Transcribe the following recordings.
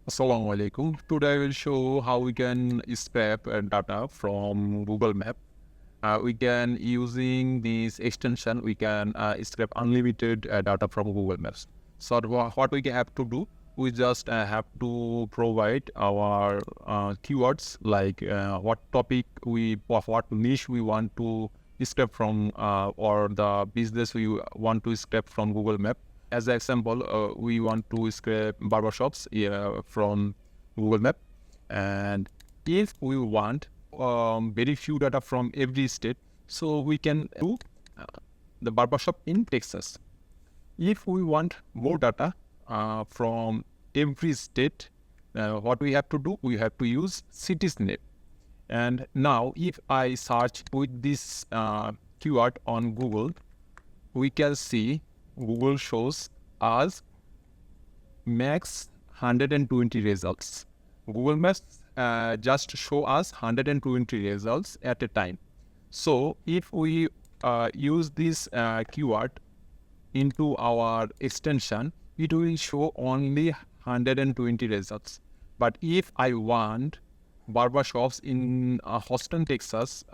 Assalamu alaikum. Today I will show how we can scrape data from Google Map. We can using this extension we can scrape unlimited data from Google Maps. So what we have to do, we just have to provide our keywords like what topic what niche we want to scrape from or the business we want to scrape from Google Map. As an example, we want to scrape barbershops from Google Map, and if we want very few data from every state, so we can do uh, the barbershop in Texas. If we want more data from every state, what we have to do, we have to use city's name. And now if I search with this keyword on Google, we can see Google shows us max 120 results. Google Maps just show us 120 results at a time. So if we use this keyword into our extension, it will show only 120 results. But if I want barbershops in Houston, Texas,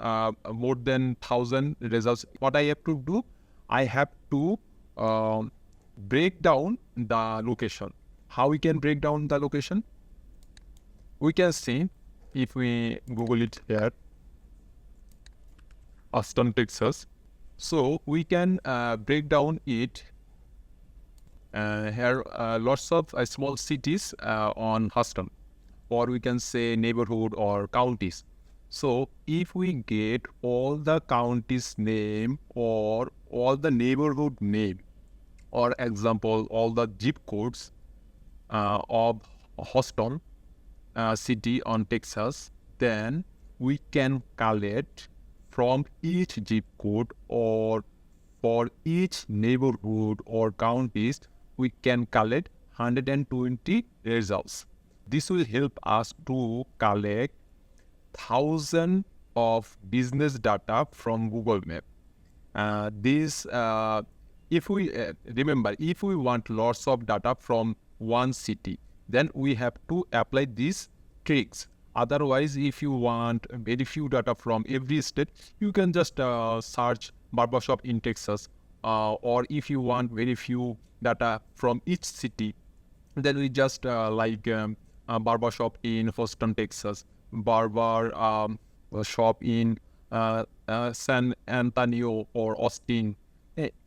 more than 1,000 results, what I have to do, I have to break down the location. How we can break down the location? We can see if we Google it here, Austin, Texas. So we can break down it here lots of small cities on Houston, or we can say neighborhood or counties. So if we get all the counties name or all the neighborhood name, or example all the zip codes of Houston city on Texas, then we can collect from each zip code or for each neighborhood or counties, we can collect 120 results. This will help us to collect thousands of business data from Google Map. If we remember, if we want lots of data from one city, then we have to apply these tricks. Otherwise, if you want very few data from every state, you can just search barbershop in Texas. Or if you want very few data from each city, then we just barbershop in Houston, Texas, barber shop in San Antonio or Austin.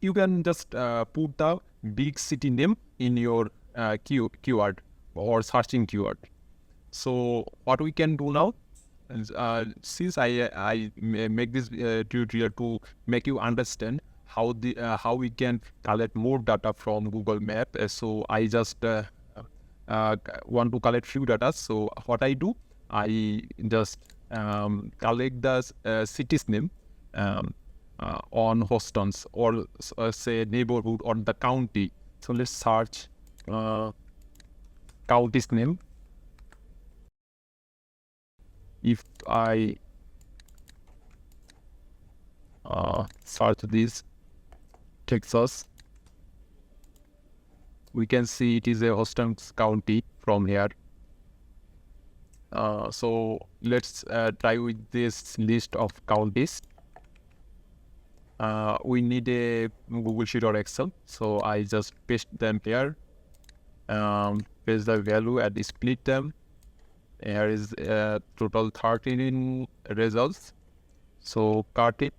You can just put the big city name in your keyword or searching keyword. So what we can do now, since I make this tutorial to make you understand how we can collect more data from Google Map. So I just want to collect few data. So what I do, I just collect the city's name on Houston's or say neighborhood or the county. So let's search county's name. If I search this Texas, we can see it is a Houston County from here. So let's try with this list of counties. We need a Google Sheet or Excel. So I just paste them here, paste the value and split them. Here is total 13 results. So cut it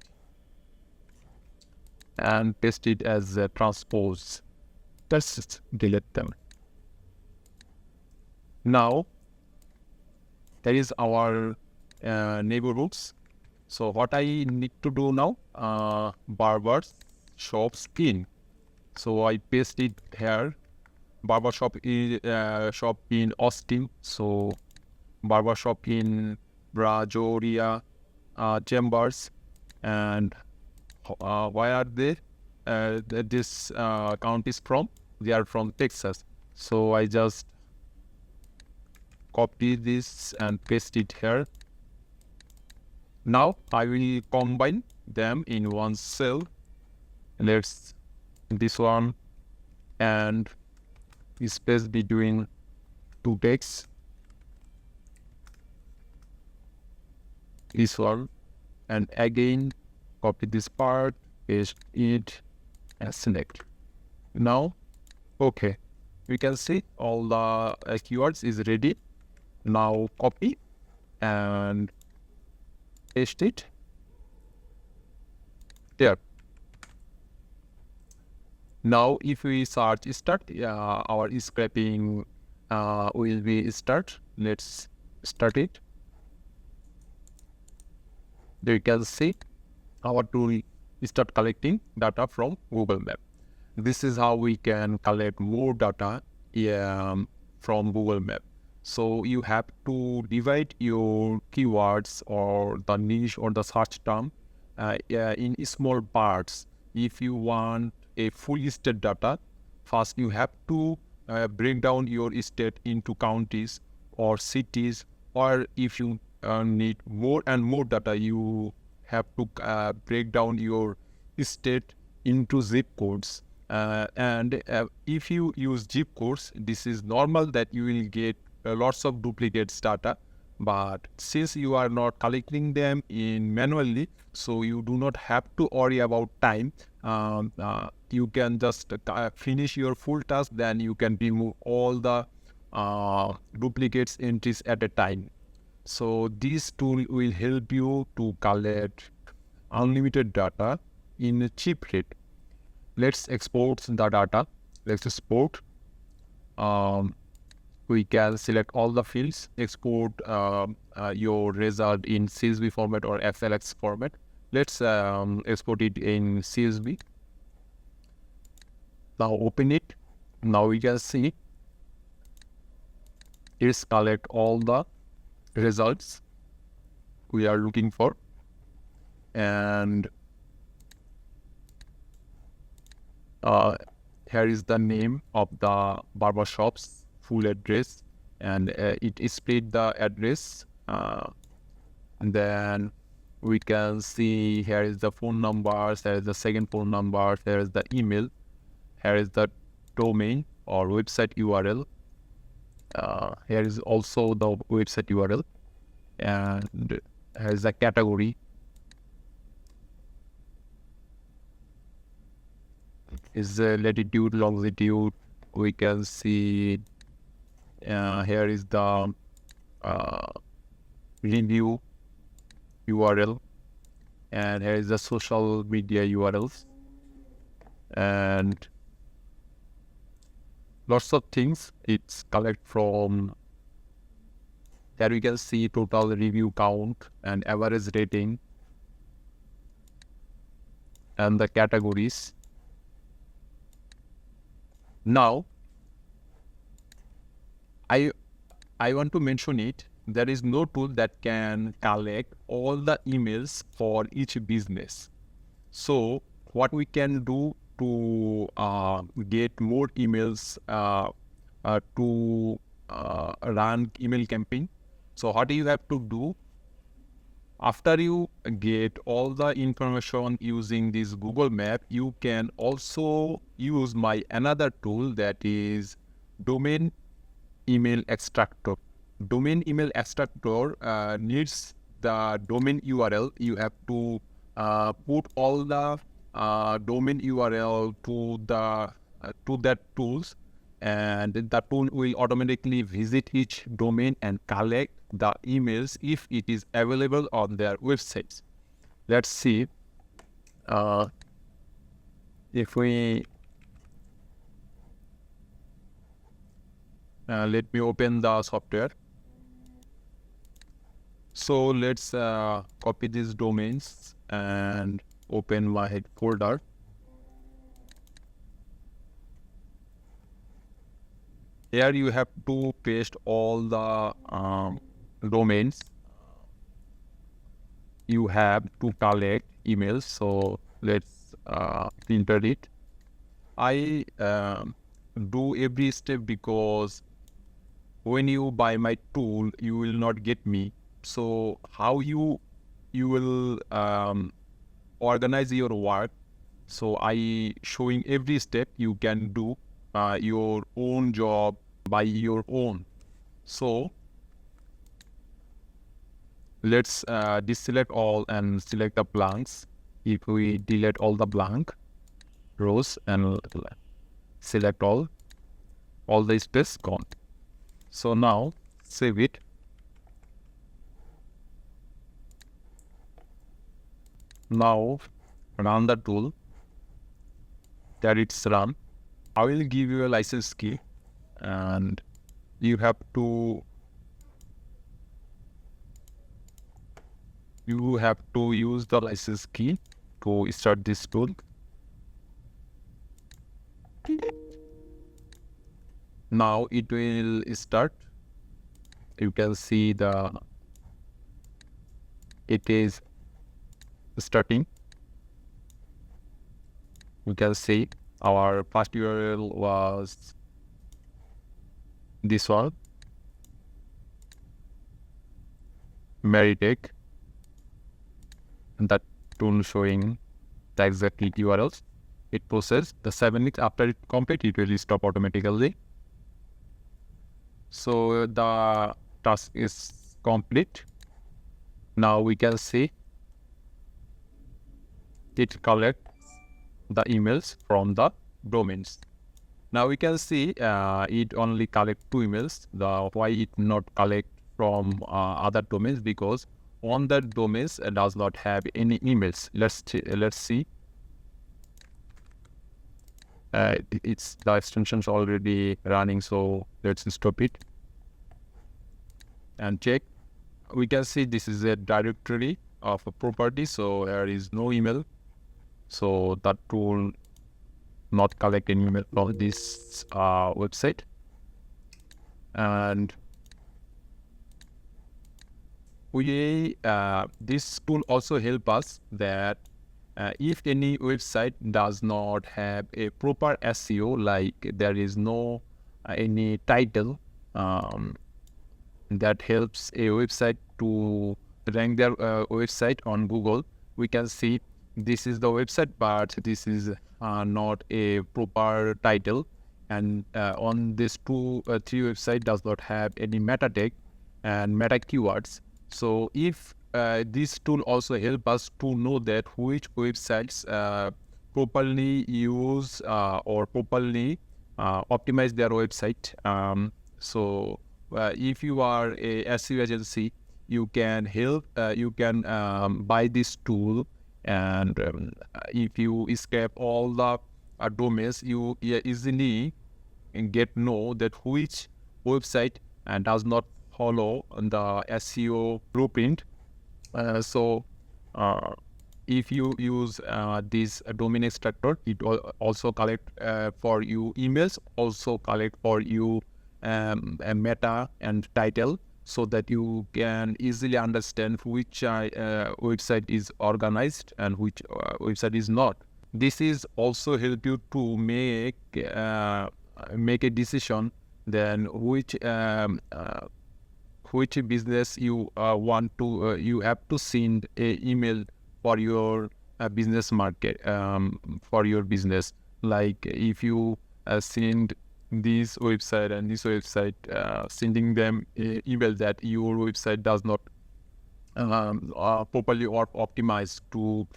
and paste it as a transpose. Let's just delete them. Now, there is our neighborhoods. So what I need to do now, barbers shops in. So I paste it here. Barbershop shop in Austin. So barbershop in Brazoria, Chambers, and why are they? This count is from? They are from Texas. So I just copy this and paste it here. Now I will combine them in one cell. Let's this one and space between two text, this one, and again copy this part, paste it, and select. Now, okay, we can see all the keywords is ready. Now copy and paste it there. Now if we search start, our scraping will be start. Let's start it. There you can see our tool start collecting data from Google Map. This is how we can collect more data from Google Map. So you have to divide your keywords or the niche or the search term in small parts. If you want a full state data, first you have to break down your state into counties or cities, or if you need more and more data, you have to break down your state into zip codes. And if you use zip codes, this is normal that you will get lots of duplicates data. But since you are not collecting them in manually, so you do not have to worry about time. You can just finish your full task, then you can remove all the duplicates entries at a time. So this tool will help you to collect unlimited data in a cheap rate. Let's export the data. Let's export. We can select all the fields, export your result in CSV format or SLX format. Let's export it in CSV. Now open it. Now we can see it's collect all the results we are looking for, and here is the name of the barbershop's full address, and it split the address. And then we can see here is the phone numbers, there is the second phone number, there is the email, here is the domain or website URL. Here is also the website URL, and here is the category. Is the latitude, longitude. We can see here is the review URL, and here is the social media URLs, and lots of things it's collect from. Here we can see total review count and average rating and the categories. Now I want to mention it. There is no tool that can collect all the emails for each business. So what we can do to get more emails to run email campaign. So what you have to do, after you get all the information using this Google Map, you can also use my another tool, that is domain email extractor. Domain email extractor needs the domain URL. You have to put all the domain URL to that tools, and the tool will automatically visit each domain and collect the emails if it is available on their websites. Let's see if we let me open the software. So let's copy these domains and open my folder. Here you have to paste all the domains you have to collect emails. So let's filter it. I do every step because when you buy my tool, you will not get me. So how you will organize your work. So I showing every step you can do your own job by your own. So let's deselect all and select the blanks. If we delete all the blank rows and select all the space gone. So now save it. Now run the tool that it's run. I will give you a license key and you have to use the license key to start this tool. Now it will start. You can see it is starting. You can see our first URL was this one, Meritech, and that tool showing the exact URLs. It processes the 7 minutes. After it complete, it will stop automatically. So the task is complete. Now we can see it collects the emails from the domains. Now we can see it only collect 2 emails. Why it not collect from other domains? Because on that domains does not have any emails. Let's see. It's the extension's already running, so let's stop it and check. We can see this is a directory of a property, so there is no email. So that tool not collect any email from this website. And we this tool also help us that if any website does not have a proper SEO, like there is no any title that helps a website to rank their website on Google, we can see this is the website, but this is not a proper title, and on this 3 website does not have any meta tag and meta keywords. So if this tool also help us to know that which websites properly use or properly optimize their website. So if you are a SEO agency, you can help. You can buy this tool, and if you scrape all the domains, you easily get know that which website does not follow the SEO blueprint. So if you use this domain extractor, it also collect for you emails, also collect for you a meta and title, so that you can easily understand which website is organized and which website is not. This is also help you to make a decision then which business you want to you have to send a email for your business market, for your business. Like if you send this website and this website, sending them a email that your website does not properly or optimized to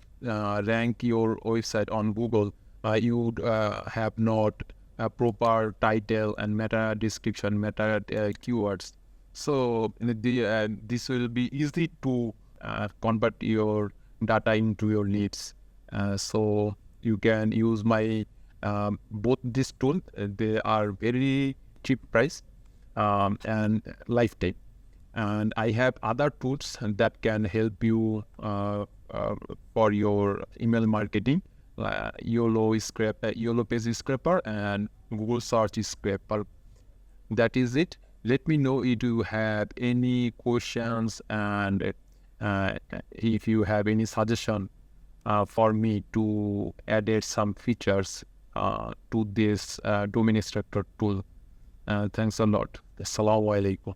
rank your website on Google, you would have not a proper title and meta description, meta keywords. So this will be easy to convert your data into your leads. So you can use my both this tool. They are very cheap price and lifetime. And I have other tools that can help you for your email marketing, YOLO page scraper and Google search scraper. That is it. Let me know if you have any questions, and if you have any suggestion for me to add some features to this domain extractor tool. Thanks a lot. Assalamu alaikum.